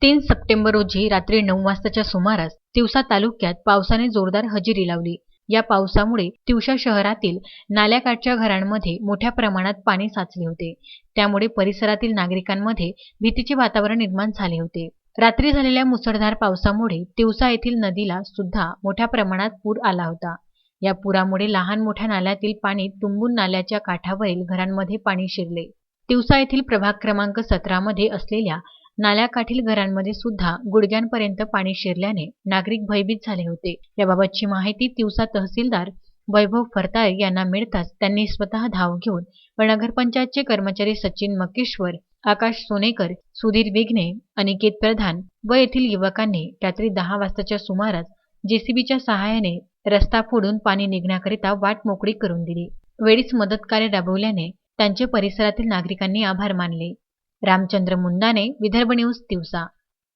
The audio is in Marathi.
3 सप्टेंबर रोजी रात्री 9 वाजताच्या सुमारास तिवसा तालुक्यात पावसाने जोरदार हजेरी लावली. या पावसामुळे तिवसा शहरातील नाल्याकाठच्या घरांमध्ये मोठ्या प्रमाणात पाणी साचले होते. त्यामुळे परिसरातील नागरिकांमध्ये भीतीचे वातावरण निर्माण झाले होते. रात्री झालेल्या मुसळधार पावसामुळे तिवसा येथील नदीला सुद्धा मोठ्या प्रमाणात पूर आला होता. या पुरामुळे लहान मोठ्या नाल्यातील पाणी तुंबून नाल्याच्या काठावरील घरांमध्ये पाणी शिरले. तिवसा येथील प्रभाग क्रमांक 17 मध्ये असलेल्या नाल्याकाठील घरांमध्ये सुद्धा गुडघ्यांपर्यंत पाणी शिरल्याने नागरिक भयभीत झाले होते. याबाबतची माहिती तिवसा तहसीलदार वैभव फरताळे यांना मिळताच त्यांनी स्वतः धाव घेऊन व नगरपंचायतचे कर्मचारी सचिन मकेश्वर, आकाश सोनेकर, सुधीर विघ्ने, अनिकेत प्रधान व येथील युवकांनी रात्री 10 वाजताच्या सुमारास जेसीबीच्या सहाय्याने रस्ता फोडून पाणी निघण्याकरिता वाट मोकळी करून दिली. वेळीच मदत कार्य राबवल्याने त्यांचे परिसरातील नागरिकांनी आभार मानले. रामचंद्र मुंदाने, विदर्भ न्यूज, तिवसा.